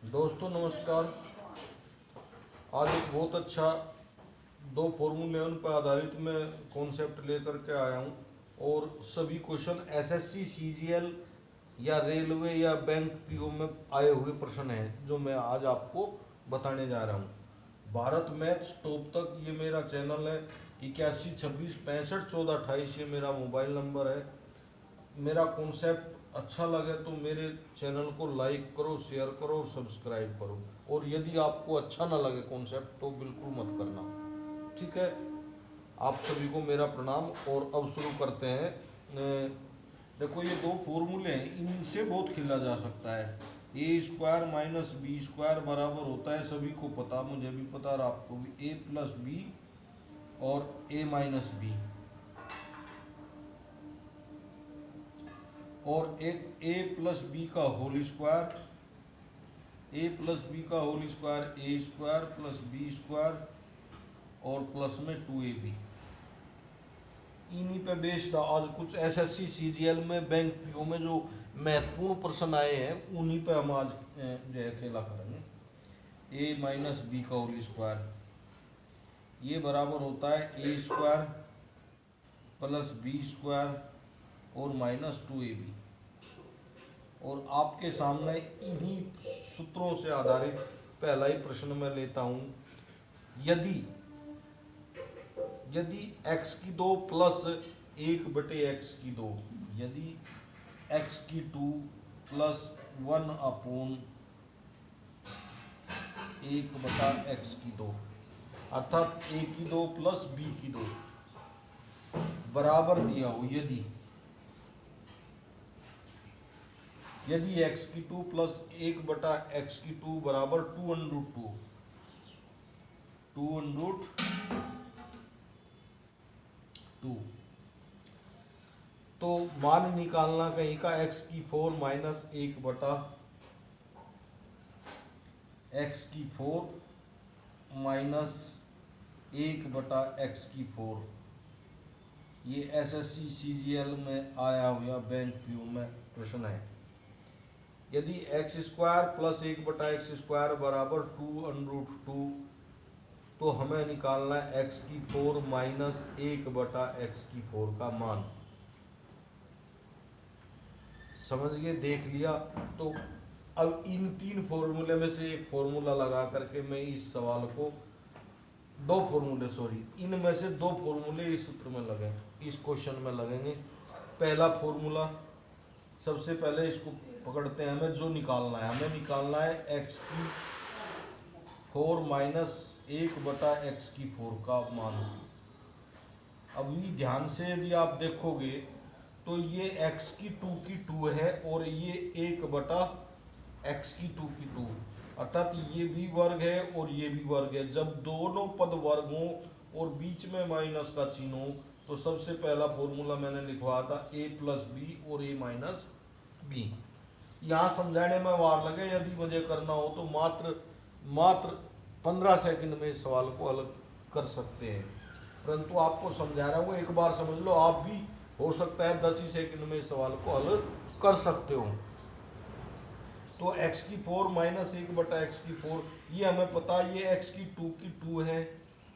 दोस्तों नमस्कार। आज एक बहुत अच्छा दो फॉर्मूले उन पर आधारित मैं कॉन्सेप्ट लेकर के आया हूँ और सभी क्वेश्चन एसएससी सीजीएल या रेलवे या बैंक पीओ में आए हुए प्रश्न हैं जो मैं आज आपको बताने जा रहा हूँ। भारत मैथ्स टॉप तक ये मेरा चैनल है। 8126651428 ये मेरा मोबाइल नंबर है। मेरा कॉन्सेप्ट अच्छा लगे तो मेरे चैनल को लाइक करो, शेयर करो और सब्सक्राइब करो। और यदि आपको अच्छा ना लगे कॉन्सेप्ट तो बिल्कुल मत करना, ठीक है। आप सभी को मेरा प्रणाम। और अब शुरू करते हैं। देखो ये दो फॉर्मूले हैं, इनसे बहुत खेला जा सकता है। ए स्क्वायर माइनस बी स्क्वायर बराबर होता है, सभी को पता, मुझे भी पता और आपको भी, ए प्लस बी और ए माइनस बी। और एक ए प्लस बी का whole square, A plus B का whole square A square plus B square और प्लस में 2ab। इन्हीं पे बेस्ड आज कुछ एसएससी सीजीएल में बैंक पीओ में जो महत्वपूर्ण प्रश्न आए हैं उन्हीं पे हम आज जो है खेला करेंगे। ए माइनस बी का होल स्क्वायर ये बराबर होता है ए स्क्वायर प्लस बी स्क्वायर और माइनस 2ab। और आपके सामने इन्हीं सूत्रों से आधारित पहला ही प्रश्न मैं लेता हूं। यदि x की 2 प्लस 1/x की 2, यदि x की 2 प्लस 1/1x की 2 अर्थात a की 2 प्लस b की 2 बराबर दिया हो, यदि x की 2 प्लस 1/x की 2 बराबर 2√2 तो मान निकालना कहीं का x की 4 माइनस 1/x की 4 माइनस 1/x की 4। ये एसएससी सीजीएल में आया हुआ बैंक पीओ में प्रश्न है। यदि x square plus 1/x square बराबर 2√2 तो हमें निकालना है x की 4 माइनस 1/x की 4 का मान। समझ गए, देख लिया। तो अब इन तीन फॉर्मूले में से एक फॉर्मूला लगा करके मैं इस सवाल को इनमें से दो फॉर्मूले इस सूत्र में लगे, इस क्वेश्चन में लगेंगे। पहला फॉर्मूला, सबसे पहले इसको पकड़ते हैं। हमें जो निकालना है, हमें निकालना है x की 4 माइनस 1/x की 4 का मान। अभी ध्यान से यदि आप देखोगे तो ये x की 2 है और ये 1/x की 2 अर्थात ये भी वर्ग है और ये भी वर्ग है। जब दोनों पद वर्ग हो और बीच में माइनस का चिन्ह हो तो सबसे पहला फॉर्मूला मैंने लिखवाया था a प्लस बी और a माइनस बी। यहाँ समझाने में वार लगे, यदि मुझे करना हो तो मात्र 15 सेकंड में इस सवाल को हल कर सकते हैं, परंतु आपको समझा रहा हूँ, एक बार समझ लो। आप भी हो सकता है 10 ही सेकंड में इस सवाल को हल कर सकते हो। तो x की 4 माइनस 1/x की 4 ये हमें पता है, ये x की 2 है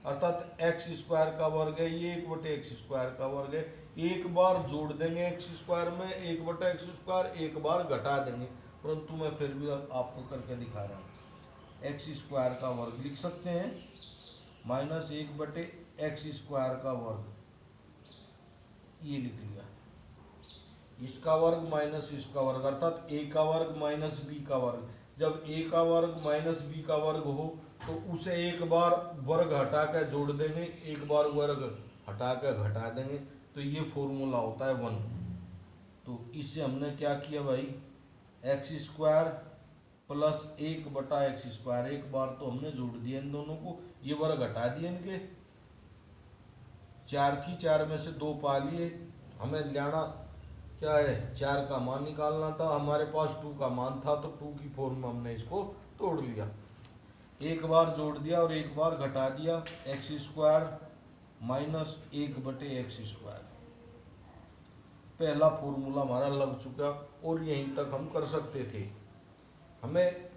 अर्थात x स्क्वायर का वर्ग है, ये 1/x स्क्वायर का वर्ग है। एक बार जोड़ देंगे x स्क्वायर में 1/x स्क्वायर, एक बार घटा देंगे, परंतु मैं फिर भी आपको करके दिखा रहा हूँ। x स्क्वायर का वर्ग लिख सकते हैं माइनस 1/x स्क्वायर का वर्ग, ये लिख लिया। इसका वर्ग माइनस इसका वर्ग अर्थात a का वर्ग माइनस b का वर्ग। जब a का वर्ग माइनस b का वर्ग हो तो उसे एक बार वर्ग हटा कर जोड़ देंगे, एक बार वर्ग हटा कर घटा देंगे, तो ये फॉर्मूला होता है 1। तो इससे हमने क्या किया भाई, x square plus 1/x square, एक बार तो हमने जोड़ दिया इन दोनों को, ये वर्ग हटा दिए इनके, 4 थी 4 में से 2 पा लिए। हमें लेना क्या है, 4 का मान निकालना था, हमारे पास 2 का मान था तो 2 की फॉर्म में हमने इसको तोड़ लिया, एक बार जोड़ दिया और एक बार घटा दिया। X square minus 1/x square, पहला फॉर्मूला हमारा लग चुका और यहीं तक हम कर सकते थे। हमें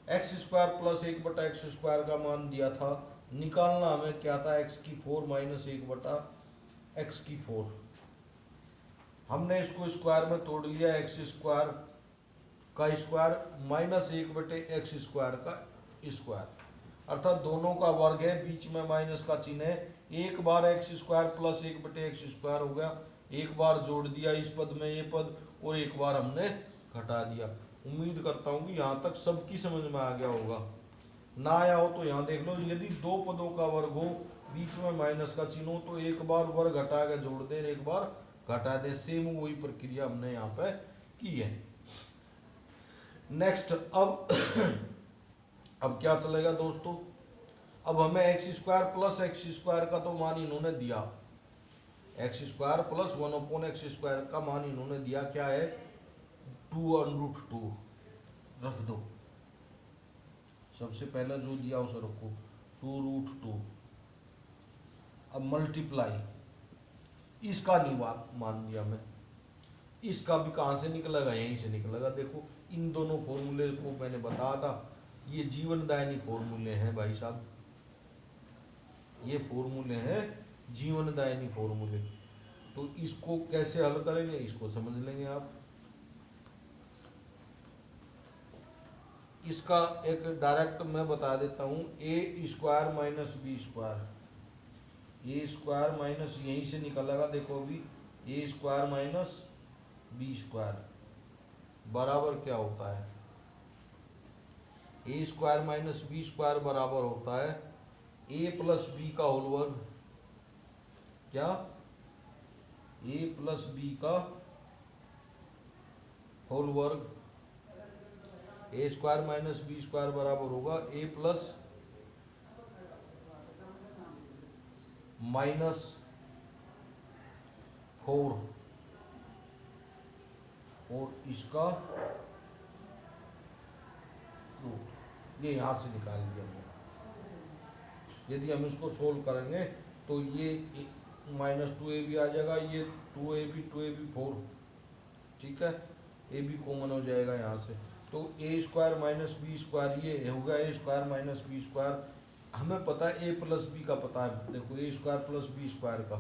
एक्स स्क्वायर प्लस 1/x² का मान दिया था, निकालना हमें क्या था, x⁴ माइनस 1/x⁴। हमने इसको स्क्वायर में तोड़ लिया, x² का स्क्वायर माइनस 1/x² का स्क्वायर, अर्थात दोनों का वर्ग है, बीच में माइनस का चिन्ह है। एक बार x² प्लस 1/x² हो गया, एक बार जोड़ दिया इस पद में ये पद, और एक बार हमने घटा दिया। उम्मीद करता हूँ कि यहाँ तक सबकी समझ में आ गया होगा। ना आया हो तो यहाँ देख लो, यदि दो पदों का वर्ग हो, बीच में माइनस का चिन्ह हो, तो एक बार वर्ग घटा के जोड़ दें, एक बार घटा दें। सेम वही प्रक्रिया हमने यहाँ पे की है। नेक्स्ट, अब क्या चलेगा दोस्तों, अब हमें x² प्लस x² का तो मान इन्होंने दिया, x² प्लस 1/x² का मान इन्होंने दिया, क्या है 2√2 रख दो, सबसे पहले जो दिया उसे रखो 2√2। अब मल्टीप्लाई, इसका नहीं मान दिया मैं, इसका भी कहाँ से निकलेगा, यहीं से निकलेगा। देखो इन दोनों फॉर्मूले को मैंने बताया था, ये जीवनदायिनी फॉर्मूले हैं भाई साहब, ये फॉर्मूले हैं जीवनदायिनी फॉर्मूले। तो इसको कैसे हल करेंगे, इसको समझ लेंगे आप। इसका एक डायरेक्ट मैं बता देता हूं, a² minus b², a² minus यहीं से निकलेगा, देखो अभी a² माइनस b² बराबर क्या होता है, a² माइनस b² बराबर होता है a प्लस बी का होल वर्ग, क्या a प्लस बी का होल वर्ग, a² माइनस b² बराबर होगा a प्लस माइनस 4 और इसका रूट, ये यहां से निकाल दिया हमने। यदि हम इसको सोल्व करेंगे तो ये -2ab आ जाएगा, ये 2ab 4, ठीक है, ए बी कॉमन हो जाएगा यहाँ से, तो a² माइनस b² ये होगा a² माइनस b²। हमें पता है a प्लस बी का पता है, देखो a² प्लस b² का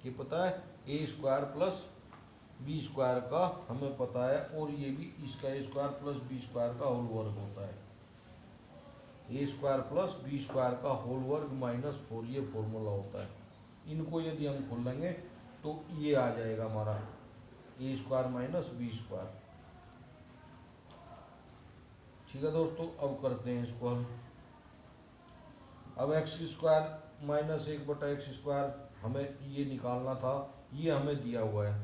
ये पता है, a² प्लस b² का हमें पता है, और ये भी इसका a² प्लस b² का होल वर्ग होता है, a² प्लस b² का होल वर्ग माइनस 4, ये फॉर्मूला होता है। इनको यदि हम खोल लेंगे तो ये आ जाएगा हमारा a² माइनस b²। ठीक है दोस्तों, अब करते हैं इसको हल। अब x² माइनस 1/x² हमें ये निकालना था, ये हमें दिया हुआ है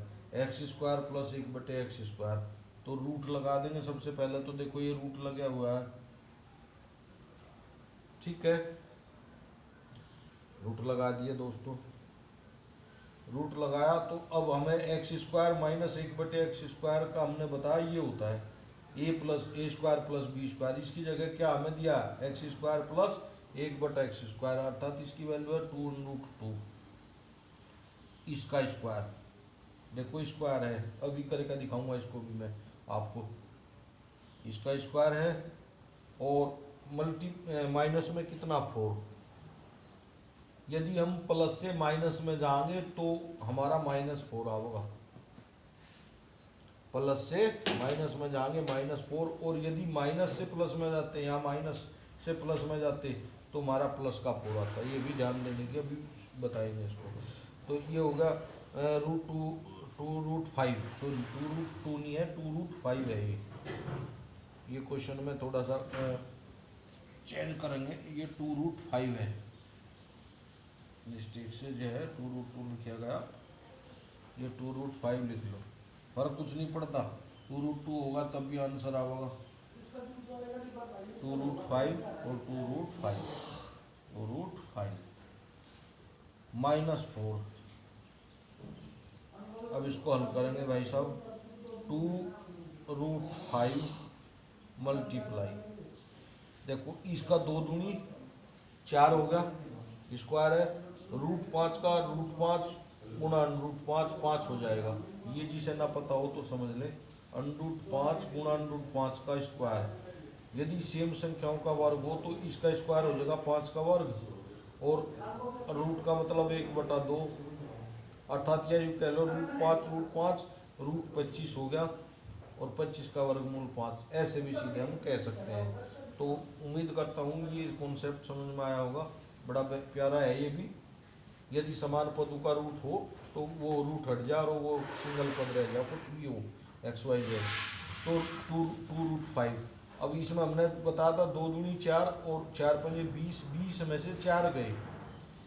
x² प्लस 1/x², तो रूट लगा देंगे सबसे पहले। तो देखो ये रूट लगा हुआ है, ठीक है, रूट लगा दिए दोस्तों। रूट लगाया तो अब हमें x² माइनस 1/x² का हमने बताया ये होता है a² प्लस b², इसकी जगह क्या हमें दिया, x² प्लस 1/x², अर्थात इसकी वैल्यू है 2√2, इसका स्क्वायर, देखो स्क्वायर है, अभी करके दिखाऊंगा इसको भी मैं आपको, इसका स्क्वायर है, और माइनस में कितना 4, यदि हम प्लस से माइनस में जाएंगे तो हमारा -4 आएगा, प्लस से माइनस में जाएंगे -4, और यदि माइनस से प्लस में जाते, यहाँ माइनस से प्लस में जाते तो हमारा प्लस का 4 आता है, ये भी ध्यान देने की, अभी बताएंगे इसको। तो ये होगा √2 सॉरी 2√2 नहीं है, 2√5 है ये क्वेश्चन में थोड़ा सा चेंज करेंगे, ये 2√5 है, मिस्टेक से जो है 2√2 लिखा गया, ये 2√5 लिख लो, फर्क कुछ नहीं पड़ता, 2√2 होगा तब भी आंसर आएगा, 2√5 और 2√5 -4। अब इसको हल करेंगे भाई साहब, 2√5 मल्टीप्लाई, देखो इसका 2 दूनी 4 हो गया, स्क्वायर है, √5 का √5 गुणा √5 5 हो जाएगा, ये जिसे ना पता हो तो समझ ले, √5 गुणा √5 का स्क्वायर यदि सेम संख्याओं का वर्ग हो तो इसका स्क्वायर हो जाएगा 5 का वर्ग, और रूट का मतलब 1/2, अर्थात यह यूँ कह लो रूट 5 रूट 25 हो गया, और 25 का वर्गमूल 5, ऐसे भी सीधे हम कह सकते हैं। तो उम्मीद करता हूँ ये कॉन्सेप्ट समझ में आया होगा, बड़ा प्यारा है ये भी। यदि समान पदों का रूट हो तो वो रूट हट जाए और वो सिंगल पद रह जाए, कुछ भी हो XYZ, तो टू रूट 5। अब इसमें हमने बताया था 2 दूनी 4 और 4 पंजे 20, 20 में से 4 गए,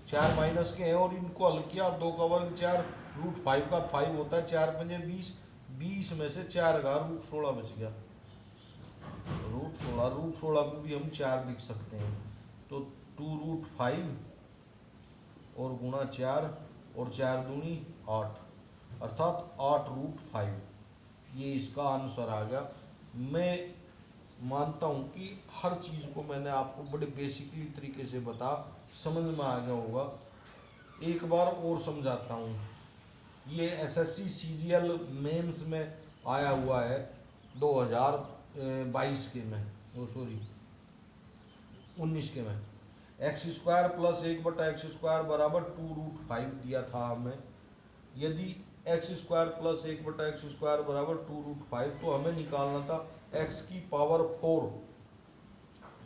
4 माइनस के हैं और इनको हल किया, 2 का वर्ग 4, रूट 5 का 5 होता है, 4 पंजे 20, 20 में से 4 का रूट 16 बच गया, रूट 16 को भी हम 4 लिख सकते हैं। तो 2 रूट 5 और गुणा 4 और 4 दूनी 8, अर्थात 8 रूट 5, ये इसका आंसर आ गया। मैं मानता हूँ कि हर चीज़ को मैंने आपको बड़े बेसिकली तरीके से बता समझ में आ गया होगा। एक बार और समझाता हूँ, ये SSC सीरियल मेंस में आया हुआ है 2022 के में, वो सॉरी 19 के में। x² प्लस 1/x² बराबर 2 रूट 5 दिया था हमें। यदि x² प्लस 1/x² बराबर 2 रूट 5, तो हमें निकालना था x की पावर 4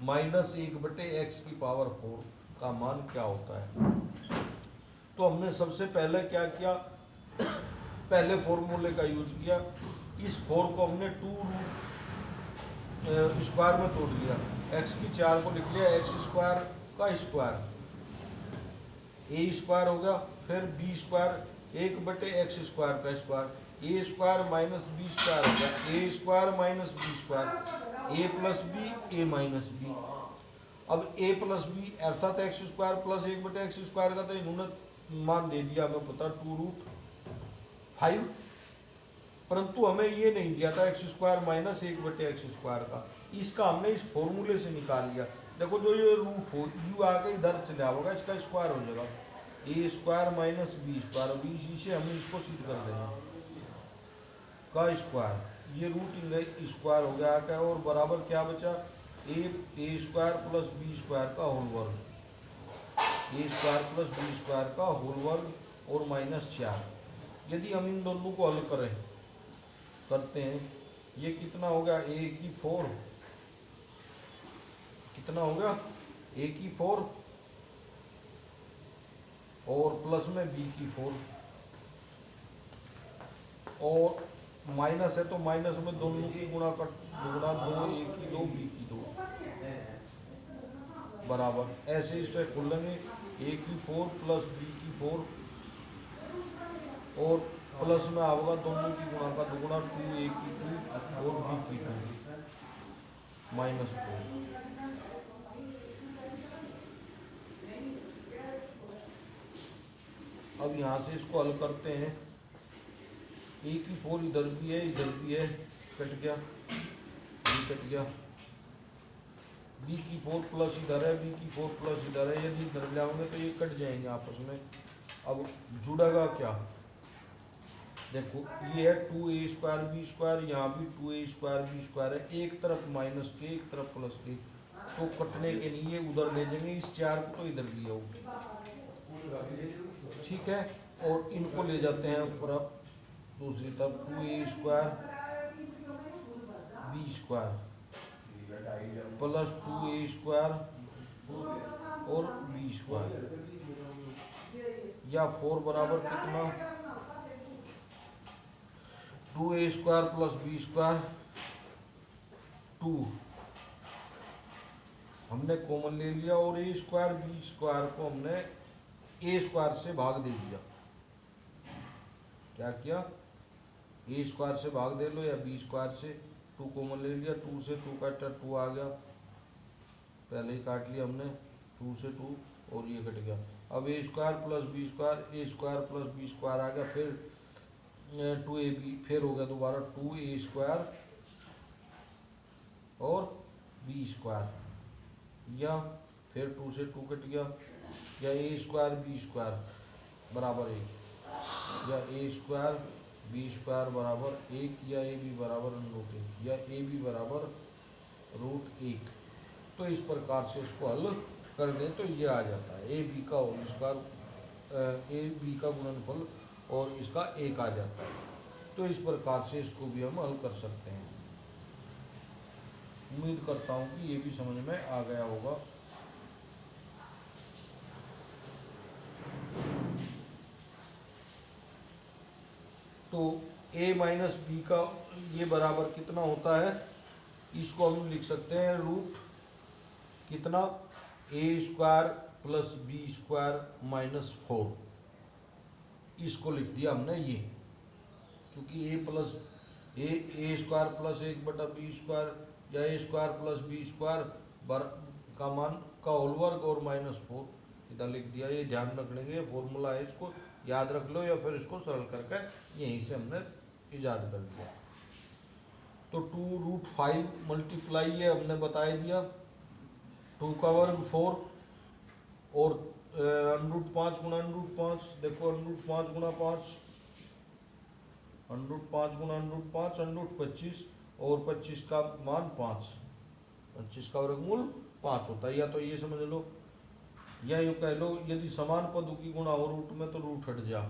माइनस 1/x की पावर 4 का मान क्या होता है। तो हमने सबसे पहले क्या किया, पहले फॉर्मूले का यूज किया, इस 4 को हमने 2 रूट स्क्वायर में तोड़ लिया, x की 4 को लिख लिया x² का स्क्वायर, a² हो गया, फिर b² 1/x² का स्क्वायर, a² माइनस b² हो गया, a² minus b², a plus B a minus B. अब a प्लस बी अर्थात x² प्लस 1/x² का तो इन्होंने मान दे दिया हमें पता 2 रूट 5, परंतु हमें ये नहीं दिया था x² माइनस 1/x² का, इसका हमने इस फॉर्मूले से निकाल लिया। देखो जो ये रूट हो यू आके इधर चला होगा, इसका स्क्वायर हो जाएगा a² माइनस b², अब इसी से हम इसको सिद्ध कर देंगे का स्क्वायर, ये रूट स्क्वायर हो गया क्या, और बराबर क्या बचा a² प्लस b² का होल वर्ग, a² प्लस b² का होल वर्ग और माइनस 4। यदि हम इन दोनों को हल करते हैं, ये कितना हो गया a की 4, कितना हो गया a की 4 और प्लस में b की 4, और माइनस है तो माइनस में दोनों की गुणा 2 a की 2 b की 2 बराबर, ऐसे इसे खोल लेंगे a की 4 प्लस b की 4 और प्लस में आएगा दोनों की गुणा का 2 2a की 2 और b की 2 माइनस 4। अब यहाँ से इसको हल करते हैं, a की 4 इधर भी है कट गया, b कट गया, b की 4 प्लस इधर है, b की 4 प्लस इधर है, यदि इधर लाओगे तो ये कट जाएंगे आपस में। अब जुड़ेगा क्या, देखो ये है 2a² b², यहाँ भी 2a² b² है, एक तरफ माइनस के एक तरफ प्लस के, तो कटने के लिए उधर ले जाएंगे, इस 4 को तो इधर लिया ठीक है, और इनको ले जाते हैं ऊपर दूसरी तरफ 2a² b² प्लस 2a² और b², या 4 बराबर कितना 2a² प्लस b² 2 हमने कॉमन ले लिया, और a² b² को हमने a² से भाग दे दिया। क्या किया, a² से भाग दे लो या b² से, 2 कॉमन ले लिया, 2 से 2 काटा 2 आ गया, पहले ही काट लिया हमने 2 से 2 और ये कट गया। अब a² plus b² a² plus b² आ गया, फिर 2ab, फिर हो गया दोबारा 2a² और b², या फिर 2 से 2 कट गया, या a² b² बराबर 1, या a² b² बराबर 1, या ab बराबर √1, या ab बराबर √1 1। तो इस प्रकार से इसको हल कर दें तो ये आ जाता है ए बी का होल स्क्वायर, ए बी का गुणनफल और इसका 1 आ जाता है। तो इस प्रकार से इसको भी हम हल कर सकते हैं। उम्मीद करता हूँ कि ये भी समझ में आ गया होगा। तो a माइनस बी का ये बराबर कितना होता है, इसको हम लिख सकते हैं रूट कितना a square plus B square minus 4। इसको लिख दिया हमने ये, क्योंकि a plus A square plus 1/b square या A square plus B square का मान का होल वर्ग और -4 इधर लिख दिया। ये ध्यान रख लेंगे, फॉर्मूला है, इसको याद रख लो या फिर इसको सरल करके यहीं से हमने इजाद कर दिया। तो 2√5 मल्टीप्लाई ये हमने बता दिया, 2 का वर्ग 4 और √5 गुणा √5, देखो √5 गुणा 5, √5 गुणा √5 √25 और 25 का मान 5, 25 का वर्गमूल 5 होता है। या तो ये समझ लो या यूँ कह लो, यदि समान पदों की गुणा हो रूट में तो रूट हट जा।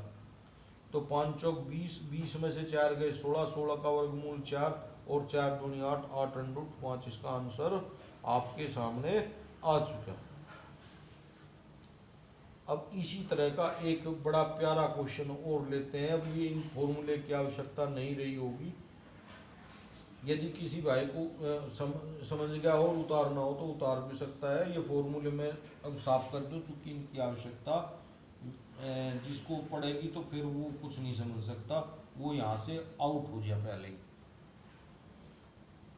तो 5 चौक 20, 20 में से 4 गए 16, 16 का वर्गमूल 4 और 4 दूनी 8, 8 √5। इसका आंसर आपके सामने आ चुका। अब इसी तरह का एक बड़ा प्यारा क्वेश्चन और लेते हैं। अब ये इन फॉर्मूले की आवश्यकता नहीं रही होगी, यदि किसी भाई को समझ गया और उतारना हो तो उतार भी सकता है। ये फॉर्मूले में अब साफ कर दूं, चूंकि इनकी आवश्यकता जिसको पड़ेगी तो फिर वो कुछ नहीं समझ सकता, वो यहाँ से आउट हो जाए पहले ही,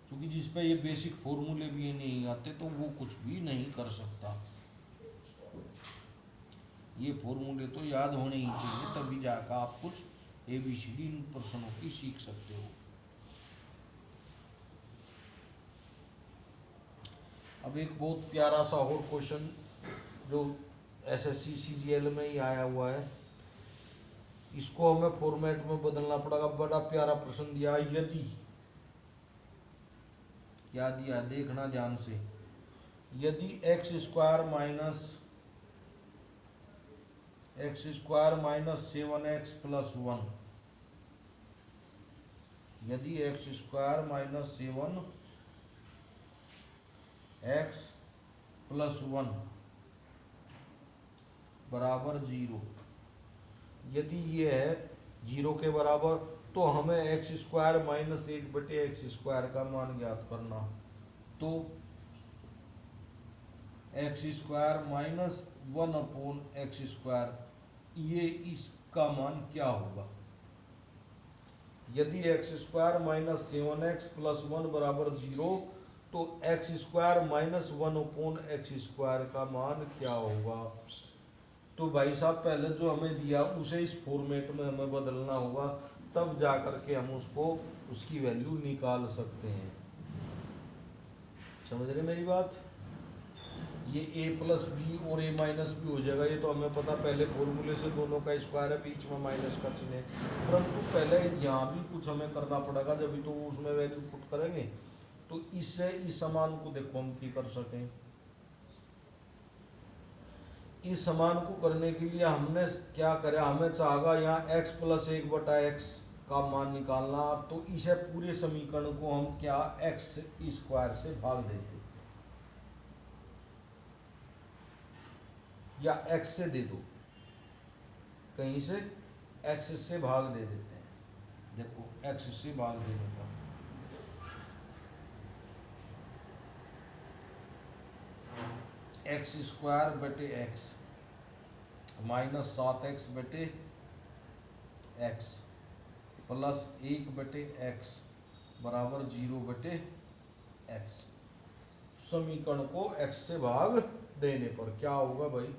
क्योंकि जिस पे ये बेसिक फॉर्मूले भी नहीं आते तो वो कुछ भी नहीं कर सकता। ये फॉर्मूले तो याद होने ही चाहिए, तभी जाकर आप कुछ ABCD इन प्रश्नों की सीख सकते हो। अब एक बहुत प्यारा सा और क्वेश्चन जो SSC CGL में ही आया हुआ है, इसको हमें फॉर्मेट में बदलना पड़ेगा। बड़ा प्यारा प्रश्न दिया, यदि, क्या दिया देखना ध्यान से, यदि x square minus 7x plus 1, यदि x square minus 7x plus 1 बराबर 0, यदि ये है 0 के बराबर, तो हमें x square minus 1/x square का मान ज्ञात करना। तो x square minus 1/x square, ये इसका मान क्या होगा। यदि x square minus 7x plus 1 बराबर 0, तो x square minus 1/x square का मान क्या होगा। तो भाई साहब पहले जो हमें दिया उसे इस फॉर्मेट में हमें बदलना होगा, तब जा करके हम उसको उसकी वैल्यू निकाल सकते हैं। समझ रहे मेरी बात। ये a प्लस बी और a माइनस बी हो जाएगा, ये तो हमें पता, पहले फॉर्मूले से दोनों का स्क्वायर है, बीच में माइनस का चिन्ह है। परंतु पहले यहाँ भी कुछ हमें करना पड़ेगा, जब भी तो उसमें वैल्यू पुट करेंगे। तो इससे इस समान को देखो हम क्या कर सकें। इस समान को करने के लिए हमने क्या करा, हमें चाहेगा यहाँ x प्लस 1/x का मान निकालना, तो इसे पूरे समीकरण को हम क्या x स्क्वायर से भाग देते या x से दे दो, कहीं से x से भाग दे देते हैं। देखो x से भाग देने का x स्क्वायर बटे x minus 7x/x plus 1/x बराबर 0/x। समीकरण को x से भाग देने पर क्या होगा भाई,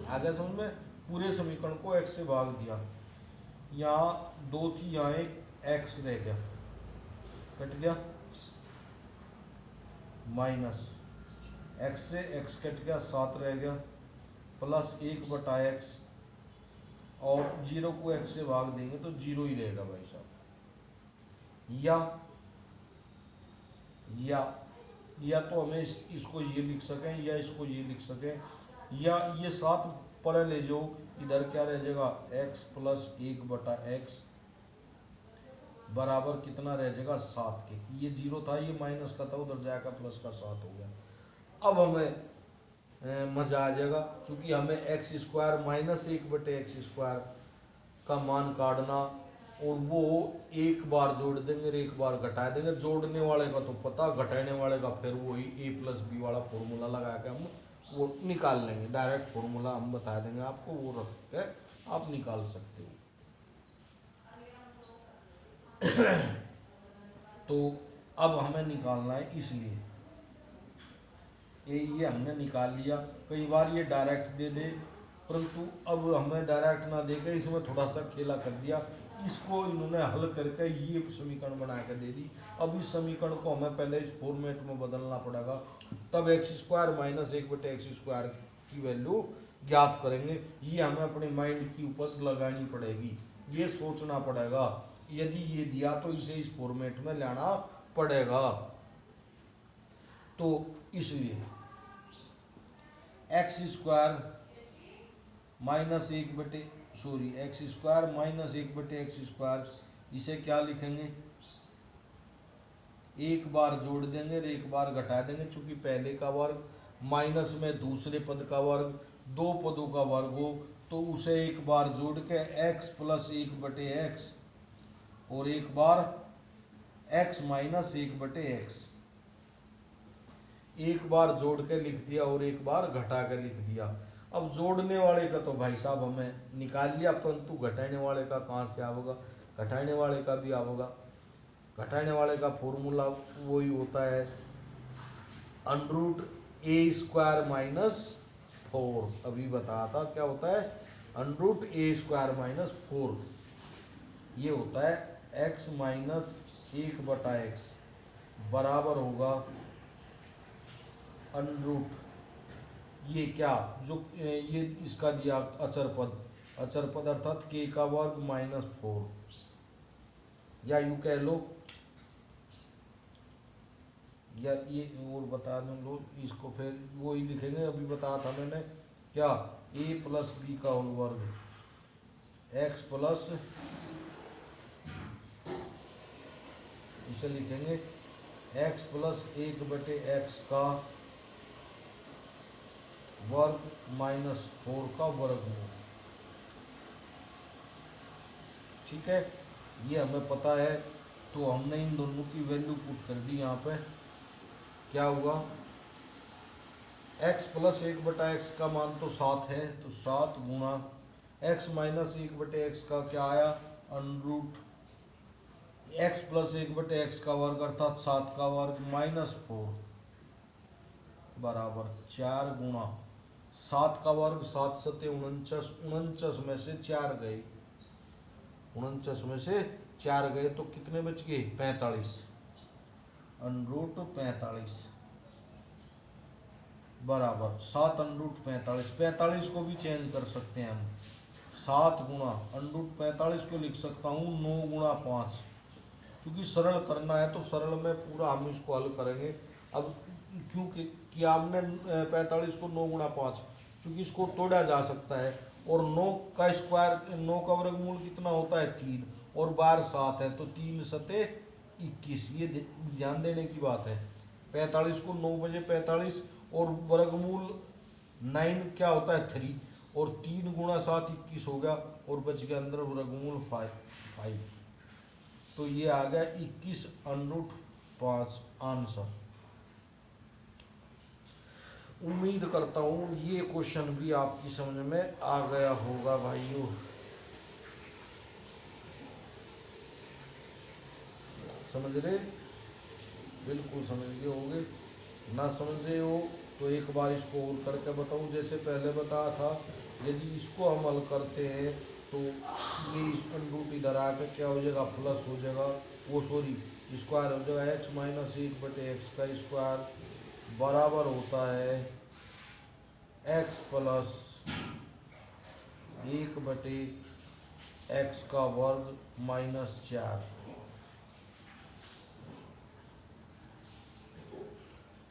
आगे समझ में। पूरे समीकरण को x से भाग दिया, यहाँ 2 थी, यहाँ एक x रह गया, कट गया, माइनस x से x कट गया, 7 रह गया, प्लस 1/x और 0 को x से भाग देंगे तो 0 ही रहेगा भाई साहब। या या तो हमें इसको ये लिख सकें या इसको ये लिख सकें, या ये 7 पर ले जाओ, इधर क्या रह जाएगा x प्लस 1/x बराबर कितना रह जाएगा 7 के। ये 0 था, ये माइनस का था, उधर जाकर प्लस का 7 हो गया। अब हमें मजा आ जाएगा, क्योंकि हमें x² माइनस 1/x² का मान काटना, और वो एक बार जोड़ देंगे और एक बार घटा देंगे। जोड़ने वाले का तो पता, घटाने वाले का फिर वही a+b वाला फॉर्मूला लगा के हम वो निकाल लेंगे। डायरेक्ट फॉर्मूला हम बता देंगे आपको, वो रख के आप निकाल सकते हो। तो अब हमें निकालना है, इसलिए ये हमने निकाल लिया। कई बार ये डायरेक्ट दे दे, परंतु अब हमें डायरेक्ट ना देकर इसमें थोड़ा सा खेला कर दिया। इसको इन्होंने हल करके ये समीकरण बना के दे दी। अब इस समीकरण को हमें पहले इस फॉर्मेट में बदलना पड़ेगा, तब x² माइनस 1/x² की वैल्यू ज्ञात करेंगे। ये हमें अपने माइंड की ऊपर लगानी पड़ेगी, ये सोचना पड़ेगा। यदि ये दिया तो इसे इस फॉर्मेट में लाना पड़ेगा। तो इसलिए x² माइनस 1/x², इसे क्या लिखेंगे, एक बार जोड़ देंगे और एक बार घटा देंगे, क्योंकि पहले का वर्ग माइनस में दूसरे पद का वर्ग, दो पदों का वर्ग हो तो उसे एक बार जोड़ के x प्लस 1/x और एक बार x माइनस 1/x, एक बार जोड़ के लिख दिया और एक बार घटा के लिख दिया। अब जोड़ने वाले का तो भाई साहब हमें निकाल लिया, परंतु घटाने वाले का कहाँ से आएगा, घटाने वाले का भी आएगा। घटाने वाले का फॉर्मूला वही होता है √a² माइनस 4। अभी बताया था क्या होता है, √a² माइनस 4। ये होता है x माइनस 1/x बराबर होगा √ ये क्या, जो ये इसका दिया अचर पद अर्थात k का वर्ग माइनस 4, या यूं कह लो, या ये और बता दूं लो इसको, फिर वो ही लिखेंगे। अभी बताया था मैंने क्या, a प्लस b का होल वर्ग x प्लस, इसे लिखेंगे x प्लस 1/x का वर्ग माइनस 4 का वर्गमूल। ठीक है, ये हमें पता है। तो हमने इन दोनों की वैल्यू पुट कर दी यहाँ पे। क्या हुआ, x प्लस 1/x का मान तो 7 है, तो 7 गुणा x माइनस 1/x का क्या आया, x प्लस 1/x का वर्ग अर्थात 7 का वर्ग माइनस 4 बराबर 4 गुणा 7 का वर्ग, 7 सते 49, 49 में से 4 गए, 49 में से 4 गए तो कितने बच गए, 45, √45 बराबर 7 √45। 45 को भी चेंज कर सकते हैं हम, 7 गुणा √45 को लिख सकता हूँ 9 गुणा 5, क्योंकि सरल करना है तो सरल में पूरा हम इसको हल करेंगे। अब क्योंकि कि आपने 45 को 9 गुणा 5, क्योंकि इसको तोड़ा जा सकता है, और 9 का स्क्वायर, 9 का वर्गमूल कितना होता है 3, और बार 7 है, तो 3 सते 21। ये ध्यान देने की बात है। 45 को 9 बजे 45, और वर्गमूल 9 क्या होता है 3, और 3 गुणा 7 21 हो गया, और बच गया अंदर वर्गमूल 5। तो ये आ गया 21 √5 आंसर। उम्मीद करता हूँ ये क्वेश्चन भी आपकी समझ में आ गया होगा भाइयों। समझ रहे, बिल्कुल समझ गए होंगे। ना समझ रहे हो तो एक बार इसको और करके बताऊँ, जैसे पहले बताया था। यदि इसको हम हल करते हैं तो ये √ इधर आकर क्या हो जाएगा, प्लस हो जाएगा, वो सॉरी स्क्वायर हो जाएगा, x माइनस 1/x का स्क्वायर बराबर होता है x प्लस 1/x का वर्ग माइनस 4।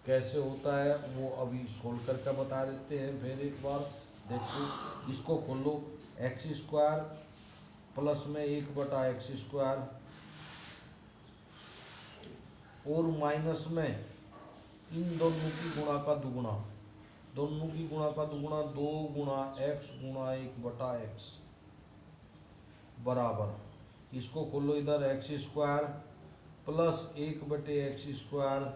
कैसे होता है वो अभी सोल्व करके बता देते हैं। फिर एक बार देखो, इसको खोलो, एक्स स्क्वायर प्लस में 1/x² और माइनस में इन दोनों की गुणा का दुगुना, दोनों की गुणा का दुगुना 2 गुणा x गुणा 1/x बराबर, इसको खोलो इधर x² प्लस 1/x²,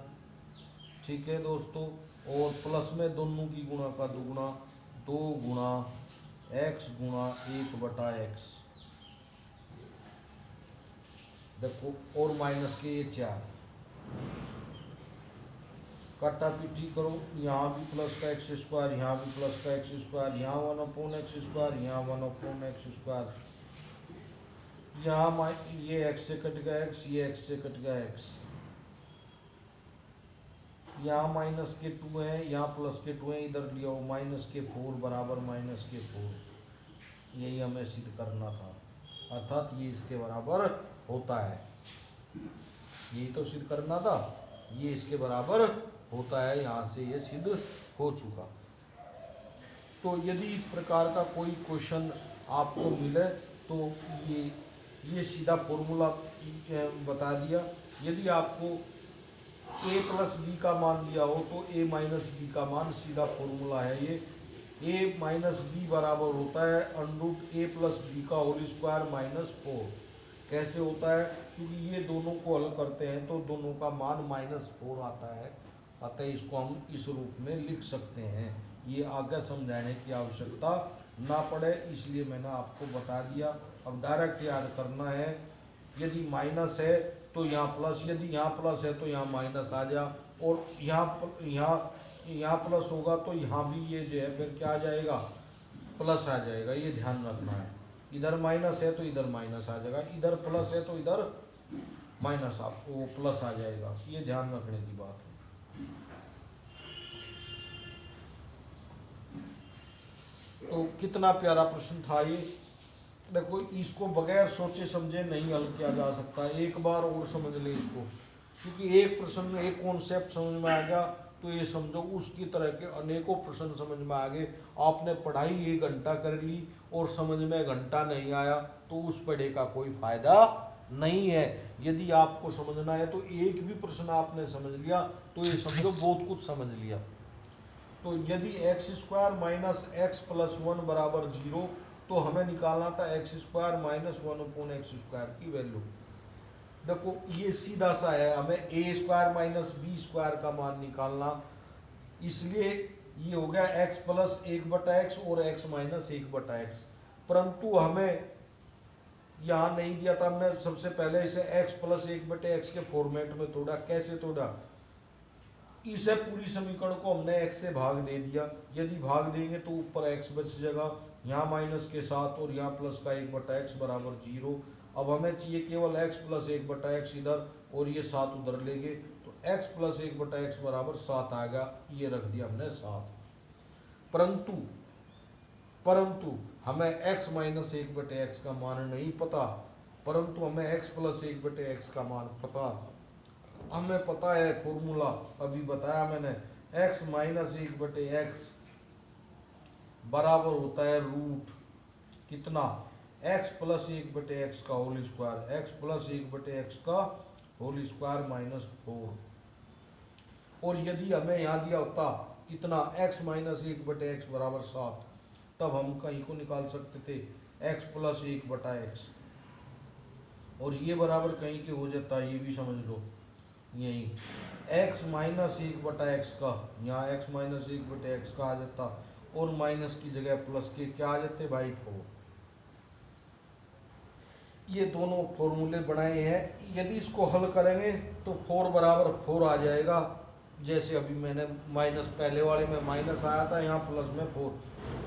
ठीक है दोस्तों, और प्लस में दोनों की गुणा का दुगुना 2 गुणा x गुणा 1/x, देखो, और माइनस के ये 4, काटा पीटी करो, यहाँ भी प्लस का x², यहाँ भी प्लस का x², यहाँ 1/x², यहाँ 1/x², यहाँ ये x से कट गया x, ये x से कट गया x, यहाँ माइनस के 2 है, यहाँ प्लस के 2 है, इधर लिया हो -4 बराबर -4, यही हमें सिद्ध करना था, अर्थात ये इसके बराबर होता है, यही तो सिद्ध करना था, ये इसके बराबर होता है, यहाँ से ये सिद्ध हो चुका। तो यदि इस प्रकार का कोई क्वेश्चन आपको मिले तो ये सीधा फॉर्मूला बता दिया। यदि आपको a प्लस बी का मान दिया हो तो a माइनस बी का मान, सीधा फॉर्मूला है ये, a माइनस बी बराबर होता है √a प्लस बी का होल स्क्वायर -4। कैसे होता है? क्योंकि ये दोनों को हल करते हैं तो दोनों का मान -4 आता है, अतः इसको हम इस रूप में लिख सकते हैं। ये आगे समझाने की आवश्यकता ना पड़े, इसलिए मैंने आपको बता दिया। अब डायरेक्ट याद करना है, यदि माइनस है तो यहाँ प्लस, यदि यहाँ प्लस है तो यहाँ माइनस आ जा, और यहाँ प्लस होगा तो यहाँ भी ये जो है फिर क्या आ जाएगा, प्लस आ जाएगा, ये ध्यान रखना है। इधर माइनस है तो इधर माइनस आ जाएगा, इधर प्लस है तो इधर माइनस वो प्लस आ जाएगा, ये ध्यान रखने की बात है। तो कितना प्यारा प्रश्न था ये। देखो, इसको बगैर सोचे समझे नहीं हल किया जा सकता, एक बार और समझ ले इसको, क्योंकि एक प्रश्न एक कॉन्सेप्ट समझ में आ गया तो ये समझो उसकी तरह के अनेकों प्रश्न समझ में आ गए। आपने पढ़ाई 1 घंटा कर ली और समझ में घंटा नहीं आया तो उस पढ़े का कोई फायदा नहीं है। यदि आपको समझना है तो एक भी प्रश्न आपने समझ लिया तो ये समझो बहुत कुछ समझ लिया। तो यदि x² माइनस x प्लस 1 बराबर 0 तो हमें निकालना था x² माइनस 1/x² की वैल्यू। देखो, ये सीधा सा है, हमें a² माइनस b² का मान निकालना, इसलिए ये हो गया x प्लस 1/x और x माइनस 1/x। परंतु हमें यहाँ नहीं दिया था, हमने सबसे पहले इसे x प्लस 1/x के फॉर्मेट में तोड़ा। कैसे तोड़ा? इसे पूरी समीकरण को हमने x से भाग दे दिया, यदि भाग देंगे तो ऊपर x बच जाएगा, यहाँ माइनस के साथ और यहाँ प्लस का 1/x बराबर 0। अब हमें चाहिए केवल x प्लस 1/x इधर और ये 7 उधर लेंगे तो x प्लस 1/x बराबर 7 आएगा, ये रख दिया हमने 7। परंतु हमें x माइनस 1/x का मान नहीं पता, परंतु हमें x प्लस 1/x का मान पता। हमें पता है फॉर्मूला, अभी बताया मैंने, x माइनस 1/x बराबर होता है रूट कितना, x प्लस 1/x का whole square, x plus 1/x का होल स्क्वायर -4। और यदि हमें यहाँ दिया होता कितना, x माइनस 1/x बराबर 7, तब हम कहीं को निकाल सकते थे x प्लस 1/x, और ये बराबर कहीं के हो जाता, ये भी समझ लो, यही x माइनस 1/x का, यहाँ x माइनस 1/x का आ जाता, और माइनस की जगह प्लस के क्या आ जाते भाई, 4। ये दोनों फॉर्मूले बनाए हैं, यदि इसको हल करेंगे तो 4 बराबर 4 आ जाएगा। जैसे अभी मैंने माइनस, पहले वाले में माइनस आया था, यहाँ प्लस में 4।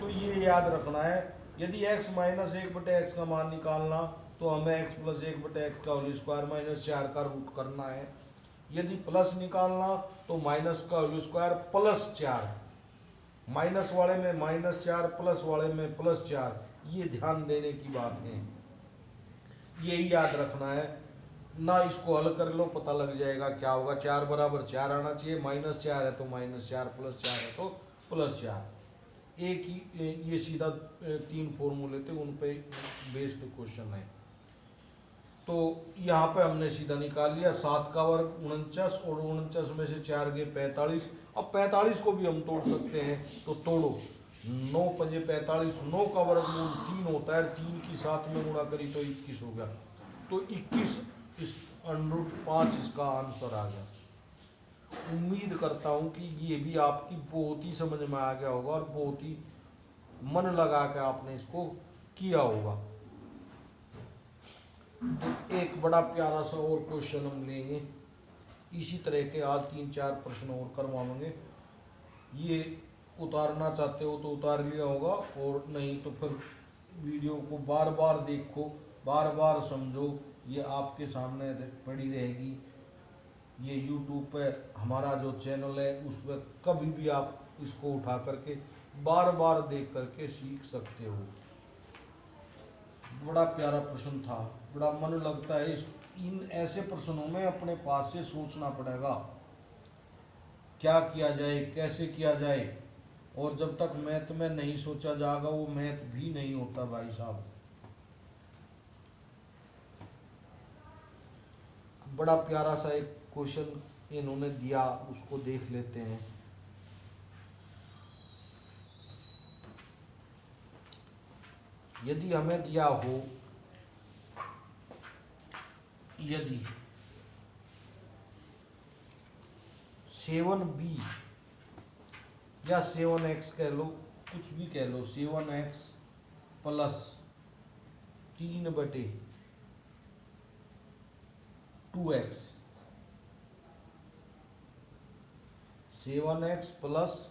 तो ये याद रखना है, यदि x माइनस 1/x का मान निकालना तो हमें x प्लस 1/x का होल स्क्वायर -4 का रूट करना है। यदि प्लस निकालना तो माइनस का होल स्क्वायर प्लस 4, माइनस वाले में -4 प्लस वाले में +4, ये ध्यान देने की बात है, यही याद रखना है। ना इसको हल कर लो, पता लग जाएगा क्या होगा। 4 बराबर 4 आना चाहिए, -4 है तो -4, +4 है तो +4। एक ही ये सीधा 3 फॉर्मूले थे, उन पे बेस्ड क्वेश्चन है। तो यहाँ पे हमने सीधा निकाल लिया। 7 का वर्ग 49, और 49 में से 4 गए 45। अब 45 को भी हम तोड़ सकते हैं, तो तोड़ो। 9 पंजे 45, 9 का वर्गमूल 3 होता है, 3 की 7 में गुणा करी तो 21 हो गया। तो 21 इस √5 इसका आंसर आ गया। उम्मीद करता हूँ कि ये भी आपकी बहुत ही समझ में आ गया होगा और बहुत ही मन लगा के आपने इसको किया होगा। तो एक बड़ा प्यारा सा और क्वेश्चन हम लेंगे इसी तरह के, आज 3-4 प्रश्न और करवाएंगे। ये उतारना चाहते हो तो उतार लिया होगा, और नहीं तो फिर वीडियो को बार बार देखो, बार बार समझो, ये आपके सामने पड़ी रहेगी। ये YouTube पे हमारा जो चैनल है उस पर कभी भी आप इसको उठा करके बार बार देख करके सीख सकते हो। बड़ा प्यारा प्रश्न था, बड़ा मन लगता है। इन ऐसे प्रश्नों में अपने पास से सोचना पड़ेगा क्या किया जाए, कैसे किया जाए, और जब तक मैथ में नहीं सोचा जाएगा वो मैथ भी नहीं होता भाई साहब। बड़ा प्यारा सा एक क्वेश्चन इन्होंने दिया, उसको देख लेते हैं। यदि हमें दिया हो, यदि 7b या 7x कह लो, कुछ भी कह लो, 7x + 3/2x, 7x प्लस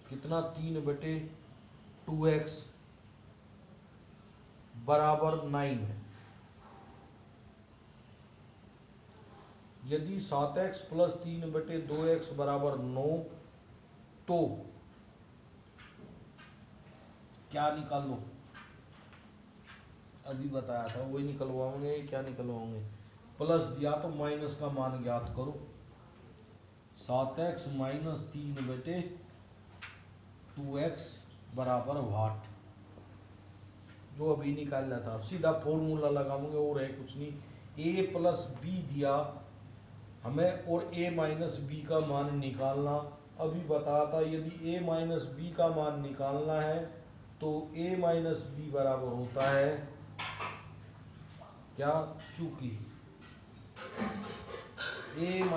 कितना 3/2x बराबर 9 है। यदि 7x + 3/2x बराबर 9, तो क्या निकालो? अभी बताया था वही निकलवाओगे। क्या निकलवाओगे? प्लस दिया तो माइनस का मान ज्ञात करो। 7x - 3/2x बराबर 8, जो अभी निकालना था। सीधा फॉर्मूला लगाओगे, और है कुछ नहीं। a + b दिया हमें, और a - b का मान निकालना। अभी बताया था यदि a - b का मान निकालना है तो a - b बराबर होता है क्या? चूंकि a -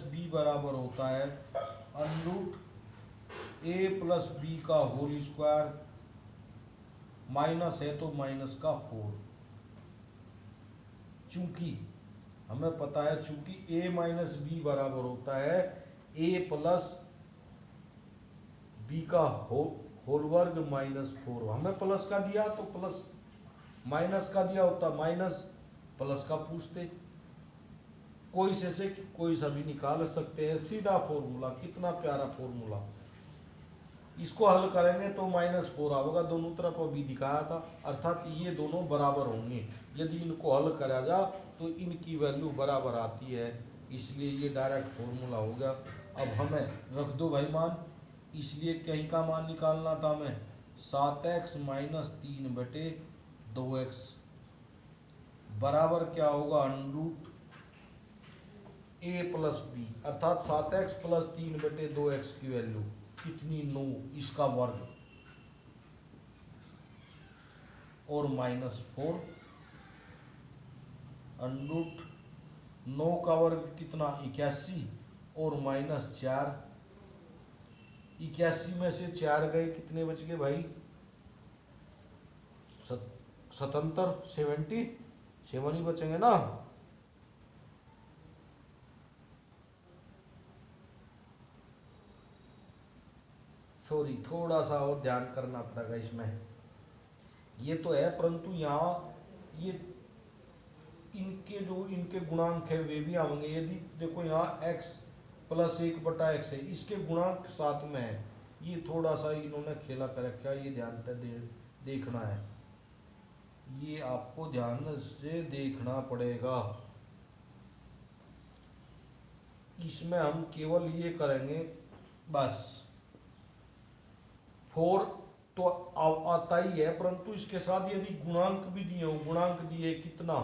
b बराबर होता है √a + b का होल स्क्वायर, माइनस है तो -4। चूंकि हमें पता है, चूंकि a - b बराबर होता है a + b का होल वर्ग -4। हमें प्लस का दिया तो प्लस, माइनस का दिया होता माइनस, प्लस का पूछते। कोई से कोई सभी निकाल सकते हैं। सीधा फॉर्मूला, कितना प्यारा फॉर्मूला। इसको हल करेंगे तो -4 आएगा, दोनों तरफ अभी दिखाया था, अर्थात ये दोनों बराबर होंगे। यदि इनको हल करा जा तो इनकी वैल्यू बराबर आती है, इसलिए ये डायरेक्ट फॉर्मूला हो गया। अब हमें रख दो भाई मान, इसलिए कहीं का मान निकालना था हमें। 7x - 3/2x बराबर क्या होगा? √a + b, अर्थात 7x + 3/2x की वैल्यू कितनी? 9, इसका वर्ग, और -4 √9 का वर्ग कितना? 81, और -4। 81 में से 4 गए, कितने बच गए भाई? 77, 77 ही बचेंगे ना। सॉरी, थोड़ा सा और ध्यान करना पड़ेगा इसमें। ये तो है, परंतु यहाँ ये इनके गुणांक है वे भी आएंगे। यदि देखो यहाँ x + 1/x है, इसके गुणांक साथ में है। ये थोड़ा सा इन्होंने खेला कर रखा है, ये ध्यान से देखना है। ये आपको ध्यान से देखना पड़ेगा। इसमें हम केवल ये करेंगे बस, 4 तो आता ही है, परंतु इसके साथ यदि गुणांक भी दिए हो, गुणांक दिए कितना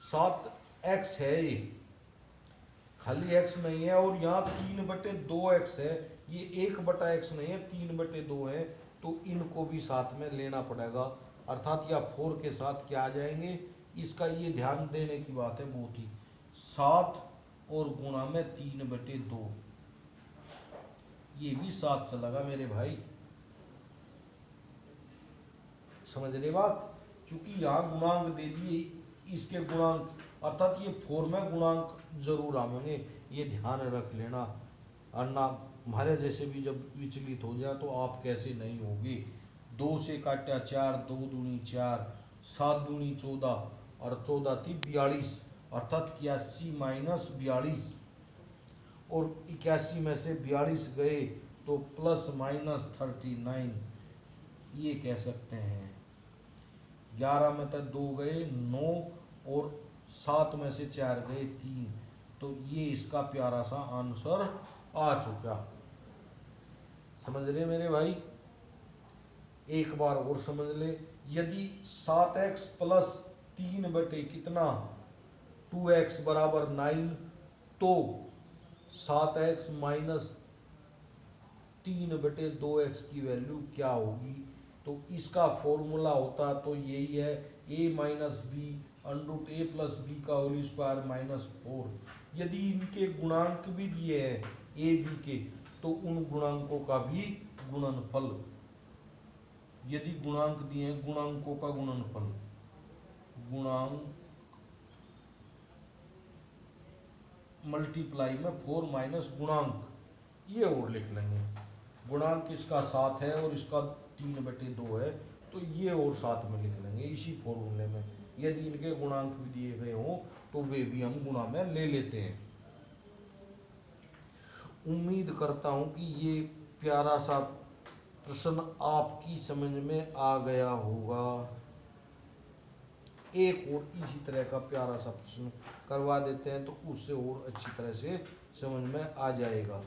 7x है, ये खाली x नहीं है, और यहाँ 3/2x है, ये 1/x नहीं है 3/2 है, तो इनको भी साथ में लेना पड़ेगा, अर्थात या 4 के साथ क्या आ जाएंगे, इसका ये ध्यान देने की बात है बहुत ही, 7 और गुणा में 3/2, ये भी 7 चलेगा मेरे भाई, समझ रहे बात। क्योंकि यहाँ गुणांक दे दिए, इसके गुणांक अर्थात ये 4 में गुणांक जरूर आवेंगे, ये ध्यान रख लेना, अन्ना हमारे जैसे भी जब विचलित हो जाए तो आप कैसे नहीं होगे। 2 से काटा 4, 2 दूनी 4, 7 दूनी 14 और 14 थी 42, अर्थात 81 माइनस 42, और 81 में से 42 गए तो प्लस माइनस 39, ये कह सकते हैं। 11 में तक 2 गए 9, और 7 में से 4 गए 3, तो ये इसका प्यारा सा आंसर आ चुका, समझ रहे मेरे भाई। एक बार और समझ ले, यदि 7x प्लस 3 बटे कितना 2x बराबर 9, तो 7x माइनस 3/2x की वैल्यू क्या होगी, तो इसका फॉर्मूला होता तो यही है, a minus B under root a plus B का होल स्क्वायर माइनस 4। यदि इनके गुणांक भी दिए हैं a b के, तो उन गुणांकों का भी गुणनफल, यदि गुणांक दिए हैं गुणांकों का गुणनफल, गुणांक मल्टीप्लाई में 4 माइनस गुणांक, ये और लिख लेंगे, गुणांक इसका 7 है और इसका 3/2 है, तो ये और साथ में लिख लेंगे इसी फॉर्मूले में। यदि इनके गुणांक भी दिए गए हों तो वे भी हम गुणा में ले लेते हैं। उम्मीद करता हूं कि ये प्यारा सा प्रश्न आपकी समझ में आ गया होगा। एक और इसी तरह का प्यारा सा प्रश्न करवा देते हैं तो उससे और अच्छी तरह से समझ में आ जाएगा।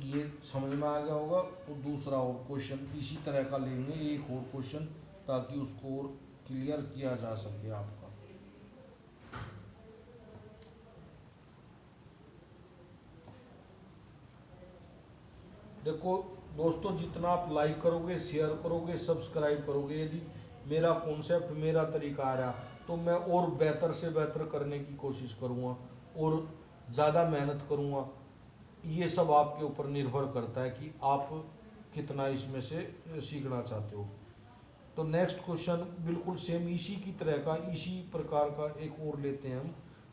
ये समझ में आ गया होगा तो दूसरा और क्वेश्चन इसी तरह का लेंगे, एक और क्वेश्चन, ताकि उसको और क्लियर किया जा सके आपका। देखो दोस्तों, जितना आप लाइक करोगे, शेयर करोगे, सब्सक्राइब करोगे, यदि मेरा कॉन्सेप्ट, मेरा तरीका आ रहा, तो मैं और बेहतर से बेहतर करने की कोशिश करूँगा और ज़्यादा मेहनत करूँगा। ये सब आपके ऊपर निर्भर करता है कि आप कितना इसमें से सीखना चाहते हो। तो नेक्स्ट क्वेश्चन बिल्कुल सेम इसी की तरह का, इसी प्रकार का एक और लेते हैं हम,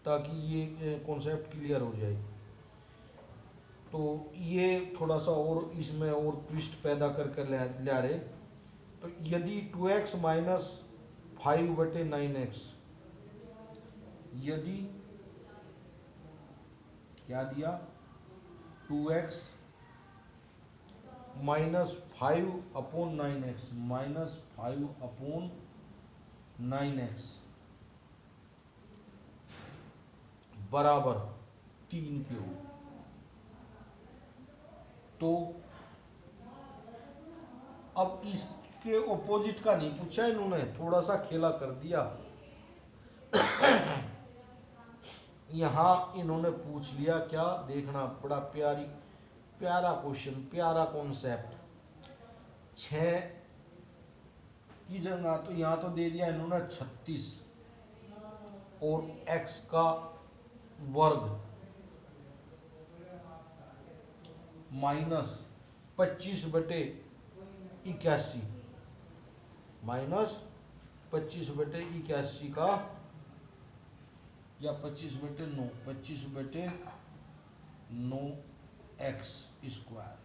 ताकि ये कॉन्सेप्ट क्लियर हो जाए। तो ये थोड़ा सा और इसमें और ट्विस्ट पैदा करके ला रहे। तो यदि 2x माइनस 5/9x, यदि क्या दिया 2x minus 5/9x, minus 5/9x बराबर 3 के हो, तो अब इसके ऑपोजिट का नहीं पूछा इन्होंने, थोड़ा सा खेला कर दिया। यहां इन्होंने पूछ लिया क्या, देखना, बड़ा प्यारा क्वेश्चन, प्यारा कॉन्सेप्ट। 6 की जगह तो यहां तो दे दिया इन्होंने 36 और x का वर्ग माइनस 25/81, माइनस 25/81 का, या 25/9, 25/9x स्क्वायर,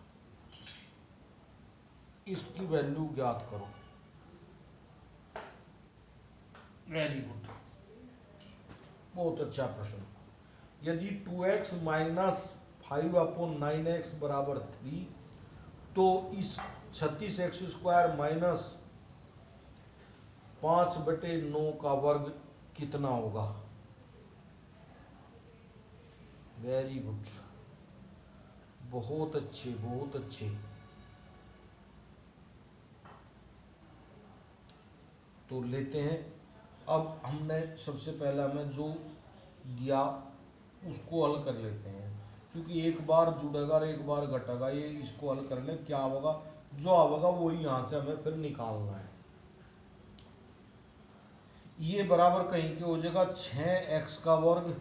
इसकी वैल्यू ज्ञात करो। वेरी गुड, बहुत अच्छा प्रश्न। यदि 2x माइनस 5/9x बराबर 3, तो इस 36x² माइनस 5/9 का वर्ग कितना होगा? वेरी गुड, बहुत अच्छे बहुत अच्छे। तो लेते हैं। अब हमने सबसे पहला हमें जो दिया उसको हल कर लेते हैं, क्योंकि एक बार जुड़ेगा और एक बार घटेगा। ये इसको हल कर ले, क्या होगा? जो आएगा वही यहाँ से हमें फिर निकालना है। ये बराबर कहीं के हो जाएगा 6x का वर्ग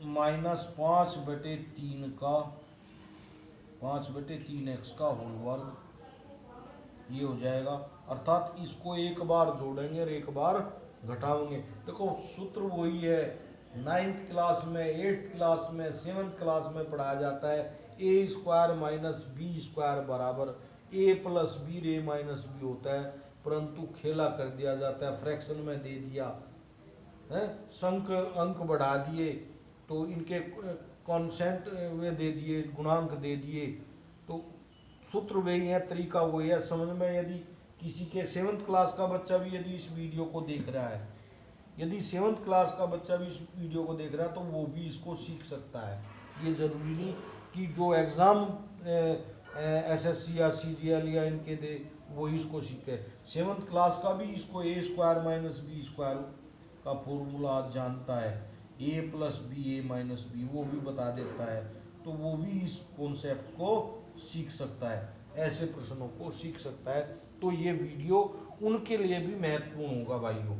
माइनस 5/3 का 5/3x का होल वर्ग, ये हो जाएगा। अर्थात इसको एक बार जोड़ेंगे और एक बार घटाएंगे। देखो सूत्र वही है, 9th क्लास में, 8th क्लास में, 7th क्लास में पढ़ाया जाता है। a² माइनस b² बराबर a प्लस बी रे माइनस बी होता है, परंतु खेला कर दिया जाता है, फ्रैक्शन में दे दिया है, संक अंक बढ़ा दिए, तो इनके कॉन्सेंट वे दे दिए, गुणांक दे दिए। तो सूत्र वही है, तरीका वही है समझ में। यदि किसी के 7th क्लास का बच्चा भी यदि इस वीडियो को देख रहा है, यदि 7th क्लास का बच्चा भी इस वीडियो को देख रहा है, तो वो भी इसको सीख सकता है। ये जरूरी नहीं कि जो एग्जाम SSC या CGL या इनके दे वही इसको सीखे। 7th क्लास का भी इसको a² माइनस b² का फॉर्मूला जानता है, a plus B A minus B, वो भी बता देता है, तो वो भी इस कॉन्सेप्ट को सीख सकता है, ऐसे प्रश्नों को सीख सकता है। तो ये वीडियो उनके लिए भी महत्वपूर्ण होगा भाइयों।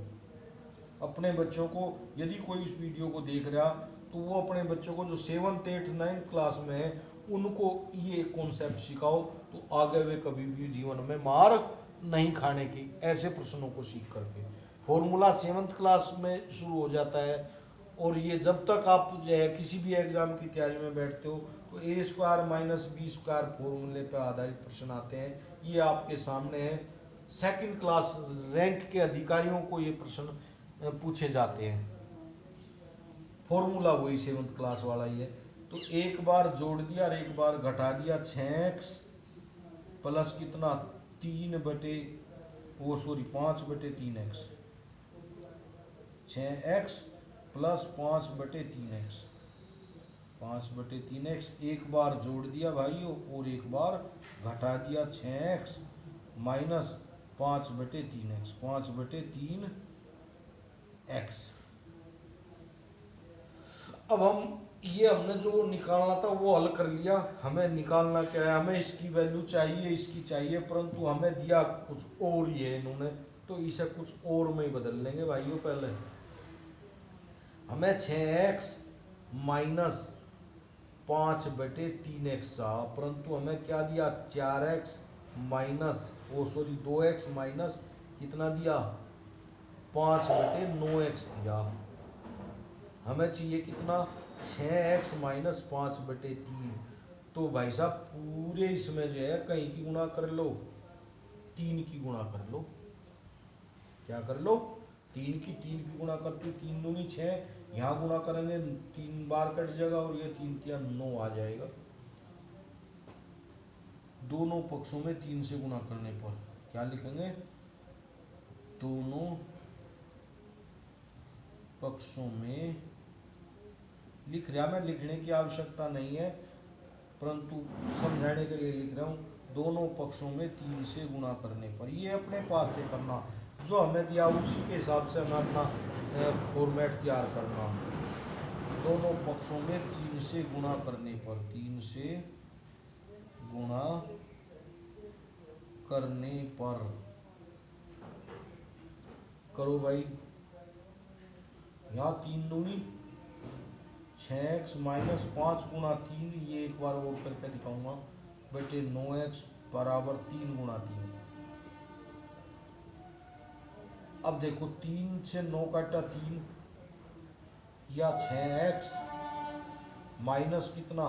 अपने बच्चों को, यदि कोई इस वीडियो को देख रहा, तो वो अपने बच्चों को जो 7th 8th 9th क्लास में है, उनको ये कॉन्सेप्ट सिखाओ, तो आगे वे कभी भी जीवन में मार नहीं खाने की, ऐसे प्रश्नों को सीख करके। फॉर्मूला 7th क्लास में शुरू हो जाता है, और ये जब तक आप जो है किसी भी एग्जाम की तैयारी में बैठते हो, तो a² माइनस b² फॉर्मूले पर आधारित प्रश्न आते हैं। ये आपके सामने है। 2nd क्लास रैंक के अधिकारियों को ये प्रश्न पूछे जाते हैं। फॉर्मूला वही 7th क्लास वाला ही है। तो एक बार जोड़ दिया और एक बार घटा दिया, 6x प्लस कितना 5/3x, 6x plus 5/3x, 5/3x एक बार जोड़ दिया भाइयों और एक बार घटा दिया, 6x माइनस 5/3x, 5/3x। अब हम ये हमने जो निकालना था वो हल कर लिया। हमें निकालना क्या है? हमें इसकी वैल्यू चाहिए, इसकी चाहिए, परंतु हमें दिया कुछ और ही है इन्होंने, तो इसे कुछ और में ही बदल लेंगे भाइयों। पहले हमें 6x माइनस 5/3x था, परंतु हमें क्या दिया? 4x माइनस 2x माइनस कितना दिया? 5/9x दिया। हमें चाहिए कितना? 6x minus 5/3। तो भाई साहब पूरे इसमें जो है कहीं की गुणा कर लो, 3 की गुणा कर लो। क्या कर लो? 3 की गुणा करते, 3 दूनी 6, यहाँ गुणा करेंगे 3 बार कट जाएगा और ये 3 तिया 9 आ जाएगा। दोनों पक्षों में 3 से गुणा करने पर क्या लिखेंगे? दोनों पक्षों में लिख रहा, मैं लिखने की आवश्यकता नहीं है, परंतु समझाने के लिए लिख रहा हूँ। दोनों पक्षों में 3 से गुणा करने पर, ये अपने पास से करना, जो हमें दिया उसी के हिसाब से हमें अपना फॉर्मेट तैयार करना। दोनों पक्षों में 3 से गुणा करने पर, 3 से गुणा करने पर करो भाई। यहाँ 3 दूनी 6x माइनस 5 गुणा 3, ये एक बार और करके दिखाऊंगा बेटे, 9x बराबर 3 गुणा 3। अब देखो 3 से 9 काटा 3 या 6x माइनस कितना